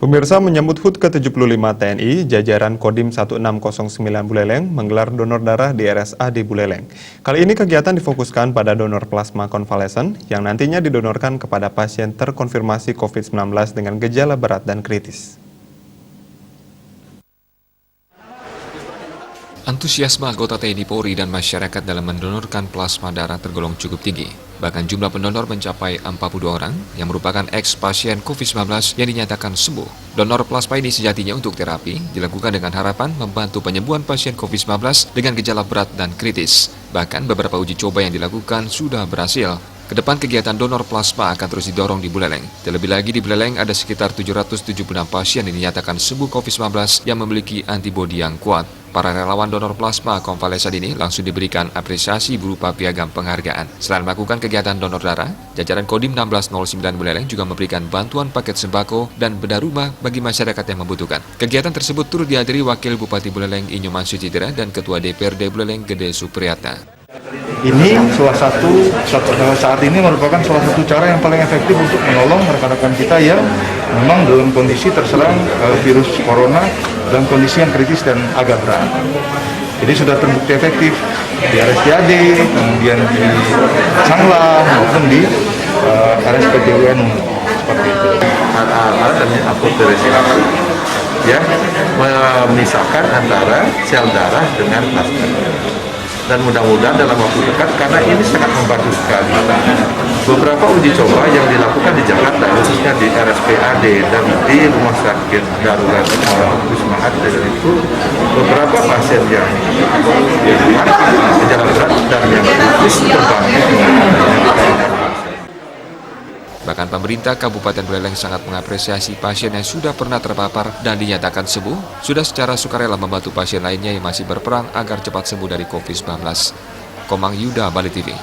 Pemirsa, menyambut HUT ke-75 TNI, jajaran Kodim 1609 Buleleng menggelar donor darah di RSAD Buleleng. Kali ini kegiatan difokuskan pada donor plasma konvalesen yang nantinya didonorkan kepada pasien terkonfirmasi COVID-19 dengan gejala berat dan kritis. Antusiasme anggota TNI Polri dan masyarakat dalam mendonorkan plasma darah tergolong cukup tinggi. Bahkan jumlah pendonor mencapai 42 orang yang merupakan eks-pasien COVID-19 yang dinyatakan sembuh. Donor plasma ini sejatinya untuk terapi dilakukan dengan harapan membantu penyembuhan pasien COVID-19 dengan gejala berat dan kritis. Bahkan beberapa uji coba yang dilakukan sudah berhasil. Kedepan kegiatan donor plasma akan terus didorong di Buleleng. Terlebih lagi di Buleleng ada sekitar 776 pasien yang dinyatakan sembuh COVID-19 yang memiliki antibodi yang kuat. Para relawan donor plasma konvalesen ini langsung diberikan apresiasi berupa piagam penghargaan. Selain melakukan kegiatan donor darah, jajaran Kodim 1609 Buleleng juga memberikan bantuan paket sembako dan bedah rumah bagi masyarakat yang membutuhkan. Kegiatan tersebut turut dihadiri Wakil Bupati Buleleng Inyoman Sucitra dan Ketua DPRD Buleleng Gede Supriyatna. Ini saat ini merupakan salah satu cara yang paling efektif untuk menolong rekan-rekan kita yang memang dalam kondisi terserang virus corona dalam kondisi yang kritis dan agak berat. Jadi sudah terbukti efektif di RSPAD, kemudian di Sanglah maupun di RSPDUN seperti itu. Alat-alat dan apoteosis ya memisahkan antara sel darah dengan plasma. Dan mudah-mudahan dalam waktu dekat, karena ini sangat membantu sekali. Beberapa uji coba yang dilakukan di Jakarta, khususnya di RSPAD dan di Rumah Sakit Darurat Wisma Atlet itu, beberapa pasien yang gejala berat dan yang kritis terbantu. Bahkan pemerintah Kabupaten Buleleng sangat mengapresiasi pasien yang sudah pernah terpapar dan dinyatakan sembuh, sudah secara sukarela membantu pasien lainnya yang masih berperang agar cepat sembuh dari COVID-19. Komang Yuda, Bali TV.